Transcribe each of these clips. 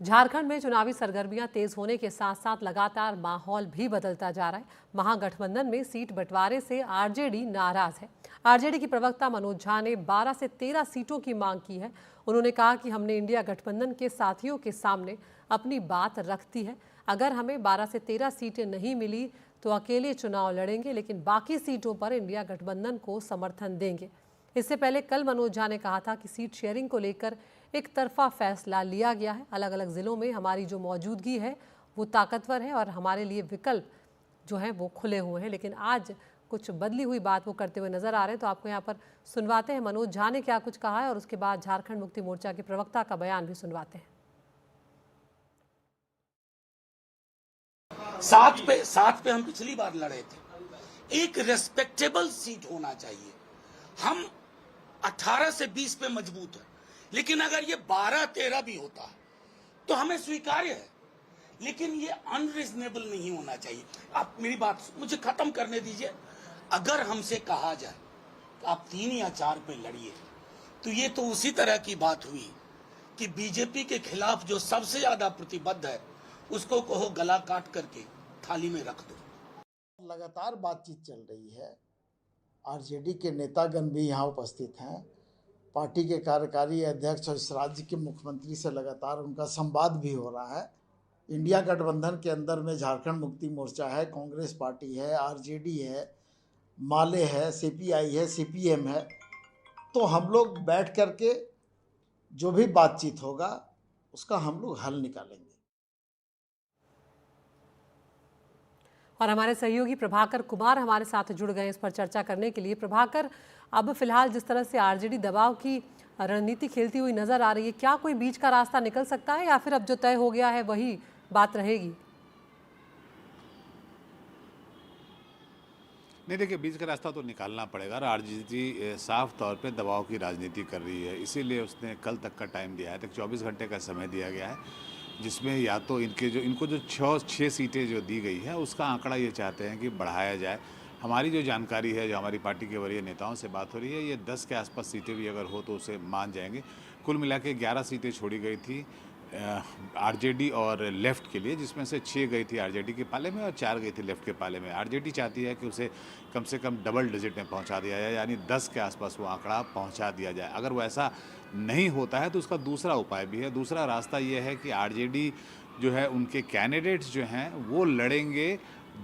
झारखंड में चुनावी सरगर्मियां तेज होने के साथ साथ लगातार माहौल भी बदलता जा रहा है। महागठबंधन में सीट बंटवारे से आरजेडी नाराज है। आरजेडी की प्रवक्ता मनोज झा ने 12 से 13 सीटों की मांग की है। उन्होंने कहा कि हमने इंडिया गठबंधन के साथियों के सामने अपनी बात रख दी है। अगर हमें 12 से 13 सीटें नहीं मिली तो अकेले चुनाव लड़ेंगे, लेकिन बाकी सीटों पर इंडिया गठबंधन को समर्थन देंगे। इससे पहले कल मनोज झा ने कहा था कि सीट शेयरिंग को लेकर एक तरफा फैसला लिया गया है। अलग अलग जिलों में हमारी जो मौजूदगी है वो ताकतवर है और हमारे लिए विकल्प जो हैं वो खुले हुए हैं, लेकिन आज कुछ बदली हुई बात वो करते हुए नजर आ रहे हैं। तो आपको यहाँ पर सुनवाते हैं मनोज झा ने क्या कुछ कहा है और उसके बाद झारखंड मुक्ति मोर्चा के प्रवक्ता का बयान भी सुनवाते हैं। सात पे हम पिछली बार लड़े थे। एक रेस्पेक्टेबल सीट होना चाहिए। हम 18 से 20 पे मजबूत है, लेकिन अगर ये 12-13 भी होता है तो हमें स्वीकार्य है, लेकिन ये अनरीजनेबल नहीं होना चाहिए। आप मेरी बात मुझे खत्म करने दीजिए। अगर हमसे कहा जाए कि आप 3 या 4 पे लड़िए, तो ये तो उसी तरह की बात हुई कि बीजेपी के खिलाफ जो सबसे ज्यादा प्रतिबद्ध है उसको कहो गला काट करके थाली में रख दो। लगातार बातचीत चल रही है। आरजेडी के नेतागण भी यहाँ उपस्थित हैं। पार्टी के कार्यकारी अध्यक्ष और इस राज्य के मुख्यमंत्री से लगातार उनका संवाद भी हो रहा है। इंडिया गठबंधन के अंदर में झारखंड मुक्ति मोर्चा है, कांग्रेस पार्टी है, आरजेडी है, माले है, सीपीआई है, सीपीएम है। तो हम लोग बैठ करके जो भी बातचीत होगा उसका हम लोग हल निकालेंगे। और हमारे सहयोगी प्रभाकर कुमार हमारे साथ जुड़ गए इस पर चर्चा करने के लिए। प्रभाकर, अब फिलहाल जिस तरह से आरजेडी दबाव की रणनीति खेलती हुई नजर आ रही है, क्या कोई बीच का रास्ता निकल सकता है या फिर अब जो तय हो गया है वही बात रहेगी? नहीं, देखिए, बीच का रास्ता तो निकालना पड़ेगा। आरजेडी साफ तौर पे दबाव की राजनीति कर रही है, इसीलिए उसने कल तक का टाइम दिया है, तक 24 घंटे का समय दिया गया है, जिसमें या तो इनको जो 6 सीटें जो दी गई है उसका आंकड़ा ये चाहते हैं कि बढ़ाया जाए। हमारी जो जानकारी है, जो हमारी पार्टी के वरीय नेताओं से बात हो रही है, ये 10 के आसपास सीटें भी अगर हो तो उसे मान जाएंगे। कुल मिला के 11 सीटें छोड़ी गई थी आरजेडी और लेफ़्ट के लिए, जिसमें से 6 गई थी आरजेडी के पाले में और 4 गई थी लेफ़्ट के पाले में। आरजेडी चाहती है कि उसे कम से कम डबल डिजिट में पहुंचा दिया जाए, यानी 10 के आसपास वो आंकड़ा पहुंचा दिया जाए। अगर वो ऐसा नहीं होता है तो उसका दूसरा उपाय भी है। दूसरा रास्ता ये है कि आरजेडी जो है, उनके कैंडिडेट्स जो हैं वो लड़ेंगे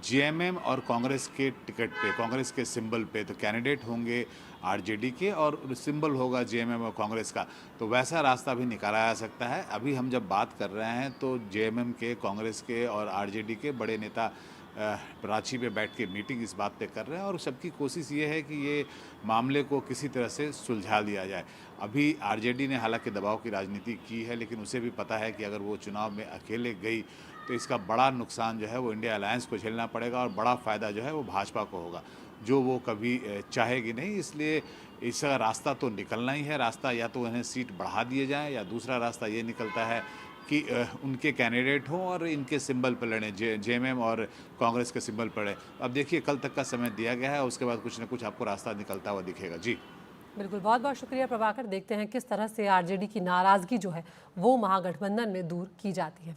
जेएमएम और कांग्रेस के टिकट पे, कांग्रेस के सिंबल पे। तो कैंडिडेट होंगे आरजेडी के और सिंबल होगा जेएमएम और कांग्रेस का। तो वैसा रास्ता भी निकाला जा सकता है। अभी हम जब बात कर रहे हैं तो जेएमएम के, कांग्रेस के और आरजेडी के बड़े नेता रांची पे बैठ के मीटिंग इस बात पे कर रहे हैं और सबकी कोशिश ये है कि ये मामले को किसी तरह से सुलझा दिया जाए। अभी आरजेडी ने हालांकि दबाव की राजनीति की है, लेकिन उसे भी पता है कि अगर वो चुनाव में अकेले गई तो इसका बड़ा नुकसान जो है वो इंडिया अलायंस को झेलना पड़ेगा और बड़ा फ़ायदा जो है वो भाजपा को होगा, जो वो कभी चाहेगी नहीं। इसलिए इसका रास्ता तो निकलना ही है। रास्ता या तो उन्हें सीट बढ़ा दिए जाए, या दूसरा रास्ता ये निकलता है कि उनके कैंडिडेट हों और इनके सिंबल पर लड़ें, जेएमएम और कांग्रेस के सिंबल पर लड़ें। अब देखिए, कल तक का समय दिया गया है, उसके बाद कुछ ना कुछ आपको रास्ता निकलता हुआ दिखेगा। जी बिल्कुल, बहुत बहुत शुक्रिया प्रभाकर। देखते हैं किस तरह से आरजेडी की नाराजगी जो है वो महागठबंधन में दूर की जाती है।